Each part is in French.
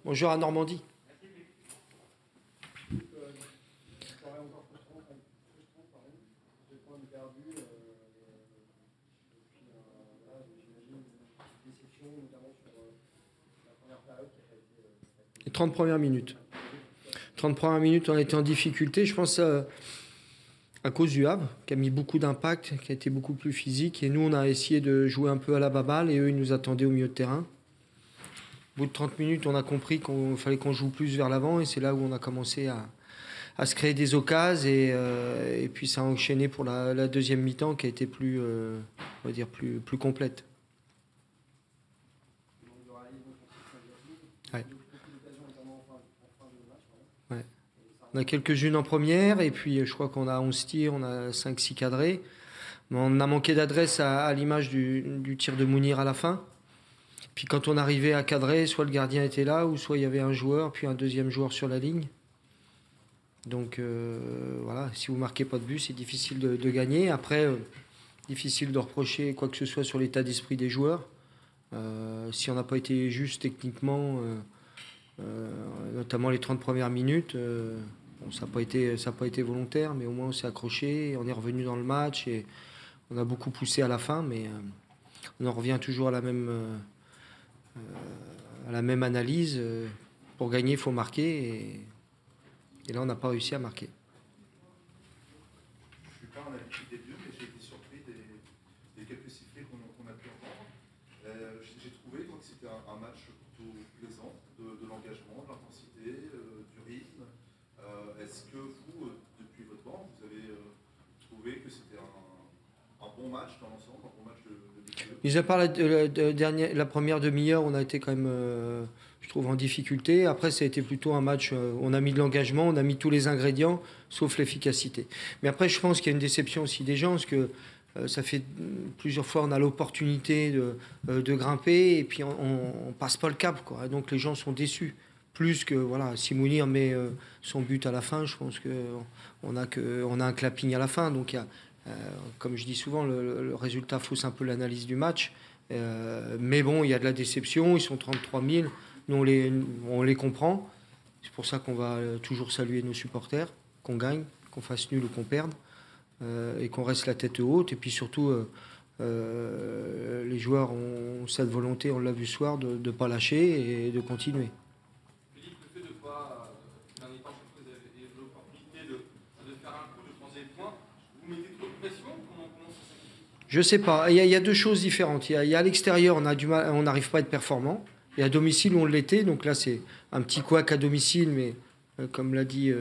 On joue à Normandie. Les 30 premières minutes. 30 premières minutes, on a été en difficulté. Je pense à cause du Havre, qui a mis beaucoup d'impact, qui a été beaucoup plus physique. Et nous, on a essayé de jouer un peu à la baballe et eux, ils nous attendaient au milieu de terrain. Au bout de 30 minutes, on a compris qu'il fallait qu'on joue plus vers l'avant et c'est là où on a commencé à se créer des occasions et puis ça a enchaîné pour la deuxième mi-temps qui a été plus, on va dire plus complète. Ouais. Ouais. On a quelques-unes en première et puis je crois qu'on a 11 tirs, on a 5-6 cadrés. Mais on a manqué d'adresse à l'image du tir de Mounir à la fin. Puis quand on arrivait à cadrer, soit le gardien était là, ou soit il y avait un joueur, puis un deuxième joueur sur la ligne. Donc voilà, si vous marquez pas de but, c'est difficile de gagner. Après, difficile de reprocher quoi que ce soit sur l'état d'esprit des joueurs. Si on n'a pas été juste techniquement, notamment les 30 premières minutes, bon, ça n'a pas été volontaire, mais au moins on s'est accroché, on est revenu dans le match et on a beaucoup poussé à la fin, mais on en revient toujours à la même analyse. Pour gagner, il faut marquer. Et là, on n'a pas réussi à marquer. Je ne suis pas un habitué des lieux, mais j'ai été surpris des quelques sifflets qu'on a pu entendre. J'ai trouvé que c'était un match plutôt plaisant, de l'engagement, de l'intensité, du rythme. Est-ce que vous, depuis votre banc, vous avez trouvé que c'était un bon match dans l'ensemble, un bon match de Mis à part la première demi-heure, on a été quand même, je trouve, en difficulté. Après, ça a été plutôt un match, on a mis de l'engagement, on a mis tous les ingrédients, sauf l'efficacité. Mais après, je pense qu'il y a une déception aussi des gens, parce que ça fait plusieurs fois on a l'opportunité de grimper, et puis on passe pas le cap, quoi. Et donc les gens sont déçus. Plus que, voilà, si Mounir met son but à la fin, je pense qu'on a un clapping à la fin. Donc il y a, comme je dis souvent, le résultat fausse un peu l'analyse du match. Mais bon, il y a de la déception. Ils sont 33 000. Nous, on les comprend. C'est pour ça qu'on va toujours saluer nos supporters, qu'on gagne, qu'on fasse nul ou qu'on perde, et qu'on reste la tête haute. Et puis surtout, les joueurs ont cette volonté, on l'a vu ce soir, de ne pas lâcher et de continuer. Je sais pas. Il y a deux choses différentes. Il y a à l'extérieur, on a du mal, on n'arrive pas à être performant. Et à domicile, on l'était. Donc là, c'est un petit couac à domicile, mais comme l'a dit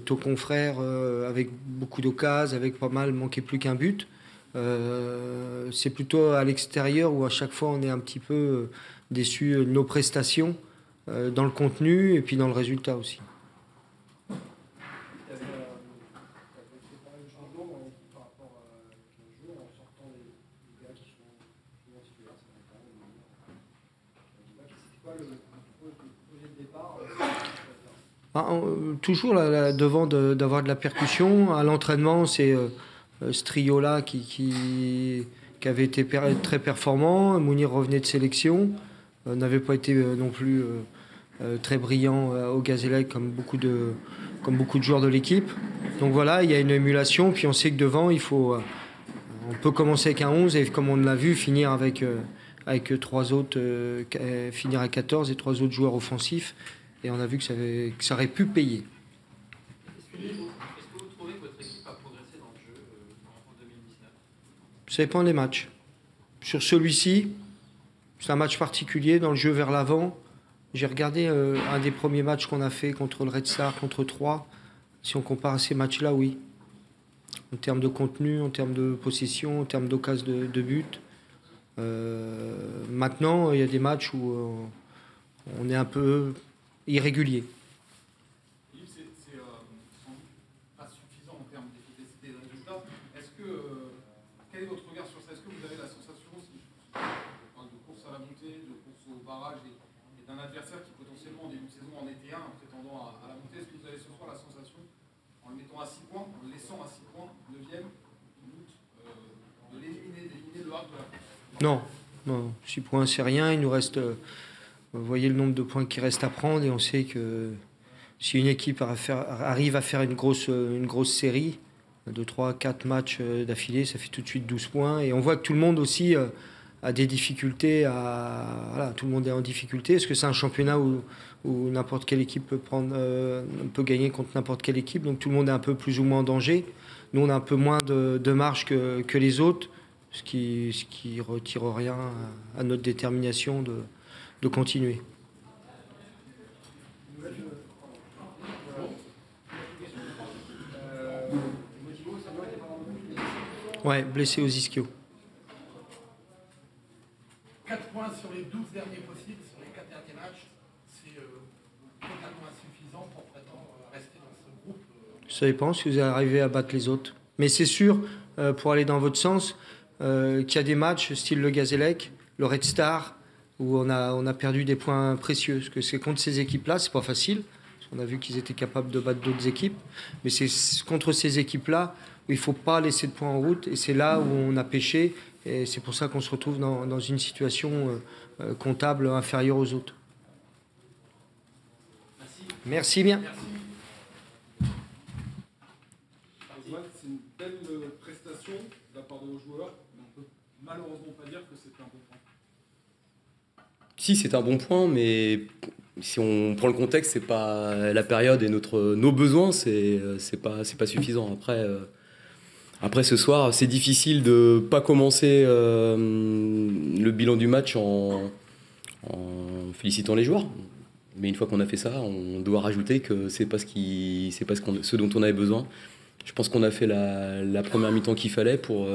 ton confrère, avec beaucoup d'occasions, avec pas mal, manquait plus qu'un but. C'est plutôt à l'extérieur où à chaque fois, on est un petit peu déçu de nos prestations, dans le contenu et puis dans le résultat aussi. Toujours devant d'avoir de la percussion. À l'entraînement, c'est ce trio-là qui avait été très performant. Mounir revenait de sélection, n'avait pas été non plus très brillant au Gazélec comme beaucoup de joueurs de l'équipe. Donc voilà, il y a une émulation. Puis on sait que devant, on peut commencer avec un 11 et comme on l'a vu, finir avec trois autres, finir à 14 et trois autres joueurs offensifs. Et on a vu que ça aurait pu payer. Est-ce que vous trouvez que votre équipe a progressé dans le jeu en 2019 ? Ça dépend des matchs. Sur celui-ci, c'est un match particulier dans le jeu vers l'avant. J'ai regardé un des premiers matchs qu'on a fait contre le Red Star, contre Troyes. Si on compare à ces matchs-là, oui. En termes de contenu, en termes de possession, en termes d'occasion de but. Maintenant, il y a des matchs où on est un peu irrégulier. C'est sans doute pas suffisant en termes d'efficacité de résultat. Quel est votre regard sur ça? Est-ce que vous avez la sensation, si on parle de course à la montée, de course au barrage et d'un adversaire qui potentiellement en début de saison en était un, en prétendant à la montée, est-ce que vous avez ce soir la sensation, en le mettant à 6 points, en le laissant à 6 points, 9e, d'éliminer le Havre de la course? Non, 6 points c'est rien, il nous reste Vous voyez le nombre de points qui reste à prendre et on sait que si une équipe arrive à faire une grosse série de 3-4 matchs d'affilée, ça fait tout de suite 12 points. Et on voit que tout le monde aussi a des difficultés. Voilà, tout le monde est en difficulté. Est-ce que c'est un championnat où n'importe quelle équipe peut gagner contre n'importe quelle équipe? Donc tout le monde est un peu plus ou moins en danger. Nous, on a un peu moins de marge que les autres, ce qui retire rien à notre détermination de continuer. Ouais, blessé aux ischio. 4 points sur les 12 derniers possibles, sur les 4 derniers matchs, c'est totalement insuffisant pour prétendre rester dans ce groupe. Ça dépend si vous arrivez à battre les autres. Mais c'est sûr, pour aller dans votre sens, qu'il y a des matchs style le Gazélec, le Red Star, où on a perdu des points précieux. Parce que c'est contre ces équipes-là, c'est pas facile. On a vu qu'ils étaient capables de battre d'autres équipes. Mais c'est contre ces équipes-là où il ne faut pas laisser de points en route. Et c'est là où on a pêché. Et c'est pour ça qu'on se retrouve dans une situation comptable inférieure aux autres. Merci bien. C'est une belle prestation de la part de nos joueurs, mais on ne peut malheureusement pas dire que c'est un bon point. Si, c'est un bon point, mais si on prend le contexte, c'est pas la période et nos besoins, c'est pas suffisant. Après ce soir, c'est difficile de pas commencer le bilan du match en félicitant les joueurs. Mais une fois qu'on a fait ça, on doit rajouter que c'est pas ce dont on avait besoin. Je pense qu'on a fait la première mi-temps qu'il fallait pour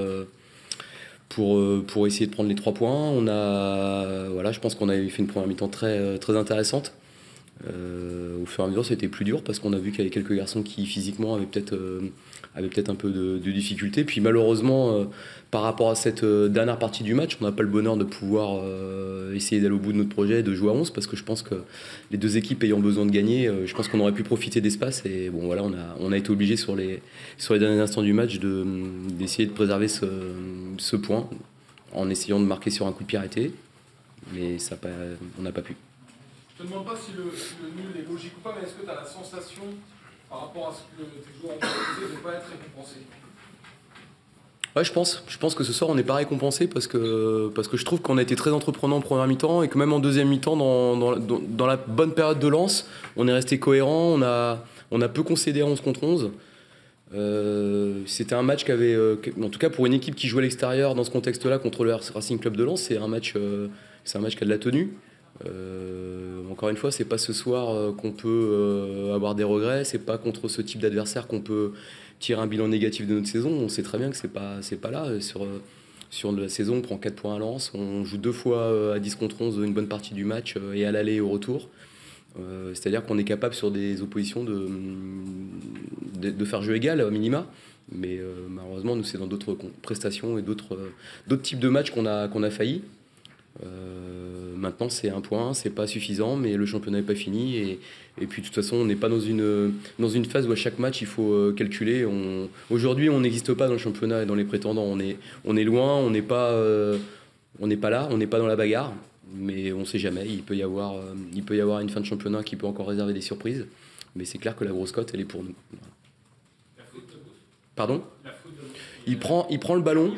essayer de prendre les 3 points. Je pense qu'on avait fait une première mi-temps très, très intéressante. Au fur et à mesure, c'était plus dur parce qu'on a vu qu'il y avait quelques garçons qui physiquement avaient peut-être un peu de difficultés. Puis malheureusement, par rapport à cette dernière partie du match, on n'a pas le bonheur de pouvoir essayer d'aller au bout de notre projet et de jouer à 11 parce que je pense que les deux équipes ayant besoin de gagner, je pense qu'on aurait pu profiter d'espace. Et bon, voilà, on a été obligé sur les derniers instants du match d'essayer de préserver ce point en essayant de marquer sur un coup de pied arrêté. Mais on n'a pas pu. Je ne te demande pas si le nul est logique ou pas, mais est-ce que tu as la sensation, par rapport à ce que tes joueurs ont proposé, de ne pas être récompensé? Ouais, je pense que ce soir on n'est pas récompensé parce que je trouve qu'on a été très entreprenant en première mi-temps et que même en deuxième mi-temps, dans la bonne période de lance, on est resté cohérent, on a peu concédé à 11 contre 11. C'était un match qui avait, en tout cas pour une équipe qui jouait à l'extérieur dans ce contexte-là contre le Racing Club de Lens, c'est un match qui a de la tenue. Encore une fois, c'est pas ce soir qu'on peut avoir des regrets, c'est pas contre ce type d'adversaire qu'on peut tirer un bilan négatif de notre saison. On sait très bien que c'est pas là. Sur la saison, on prend 4 points à Lens, on joue 2 fois à 10 contre 11 une bonne partie du match et à l'aller et au retour. C'est-à-dire qu'on est capable sur des oppositions de faire jeu égal au minima. Mais malheureusement, nous, c'est dans d'autres prestations et d'autres types de matchs qu'on a failli. Maintenant c'est un point, c'est pas suffisant, mais le championnat n'est pas fini et puis de toute façon on n'est pas dans une phase où à chaque match il faut calculer. Aujourd'hui on n'existe pas dans le championnat et dans les prétendants, on est loin, on n'est pas là, on n'est pas dans la bagarre, mais on sait jamais, il peut y avoir une fin de championnat qui peut encore réserver des surprises, mais c'est clair que la grosse cote elle est pour nous. Pardon ? Il prend le ballon.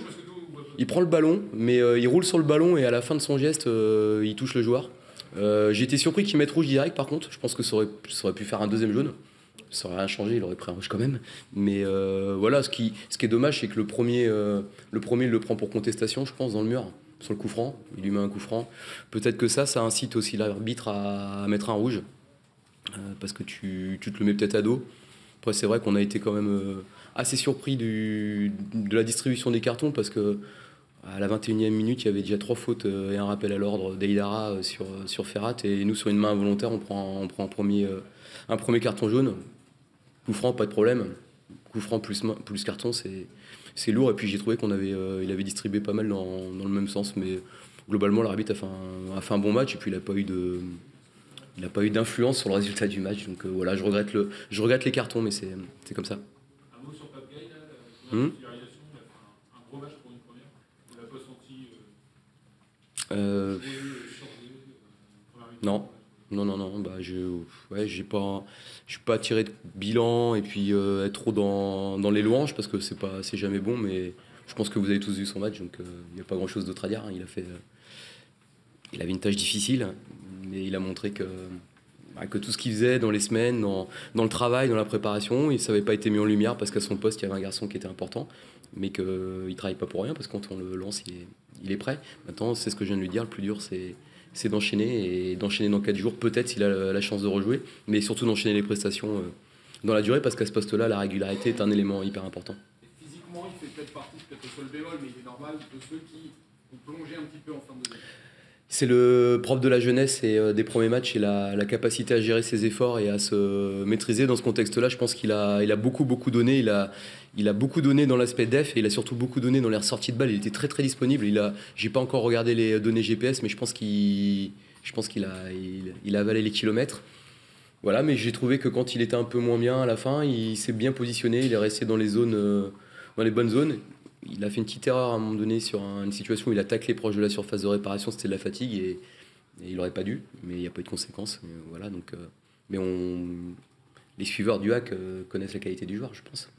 Il prend le ballon, mais il roule sur le ballon et à la fin de son geste, il touche le joueur. J'ai été surpris qu'il mette rouge direct par contre. Je pense que ça aurait pu faire un deuxième jaune. Ça aurait rien changé, il aurait pris un rouge quand même. Mais voilà, ce qui est dommage, c'est que le premier, il le prend pour contestation, je pense, dans le mur, sur le coup franc. Il lui met un coup franc. Peut-être que ça incite aussi l'arbitre à mettre un rouge. Parce que tu te le mets peut-être à dos. Après, c'est vrai qu'on a été quand même assez surpris de la distribution des cartons parce que à la 21e minute, il y avait déjà 3 fautes et un rappel à l'ordre d'Eidara sur Ferrat. Et nous, sur une main involontaire, on prend un premier carton jaune. Coup franc, pas de problème. Coup franc plus carton, c'est lourd. Et puis j'ai trouvé il avait distribué pas mal dans le même sens. Mais globalement, l'arbitre a fait un bon match. Et puis il n'a pas eu d'influence sur le résultat du match. Donc voilà, je regrette les cartons, mais c'est comme ça. Un mot sur Pape Gay, là, la titularisation, il a fait un gros match pour une première. On l'a pas senti Non. Non. Bah, j'ai pas, je suis pas tiré de bilan et puis être trop dans les louanges parce que c'est jamais bon. Mais je pense que vous avez tous vu son match, donc il n'y a pas grand-chose d'autre à dire. Hein. Il avait une tâche difficile, mais il a montré que tout ce qu'il faisait dans les semaines, dans le travail, dans la préparation, ça n'avait pas été mis en lumière parce qu'à son poste, il y avait un garçon qui était important, mais qu'il ne travaille pas pour rien parce que quand on le lance, il est prêt. Maintenant, c'est ce que je viens de lui dire, le plus dur, c'est d'enchaîner et d'enchaîner dans 4 jours, peut-être s'il a la chance de rejouer, mais surtout d'enchaîner les prestations dans la durée parce qu'à ce poste-là, la régularité est un élément hyper important. Et physiquement, il fait peut-être partie, peut-être sur le bémol, mais il est normal, de ceux qui ont plongé un petit peu en fin de deuxième. C'est le propre de la jeunesse et des premiers matchs et la capacité à gérer ses efforts et à se maîtriser dans ce contexte-là. Je pense qu'il a beaucoup donné. Il a beaucoup donné dans l'aspect def et il a surtout beaucoup donné dans les ressorties de balles. Il était très très disponible. J'ai pas encore regardé les données GPS, mais je pense qu'il a avalé les kilomètres. Voilà, mais j'ai trouvé que quand il était un peu moins bien à la fin, il s'est bien positionné. Il est resté dans les zones, dans les bonnes zones. Il a fait une petite erreur à un moment donné sur une situation où il a taclé proche de la surface de réparation, c'était de la fatigue et il n'aurait pas dû, mais il n'y a pas eu de conséquences. Voilà, donc, mais les suiveurs du hack connaissent la qualité du joueur, je pense.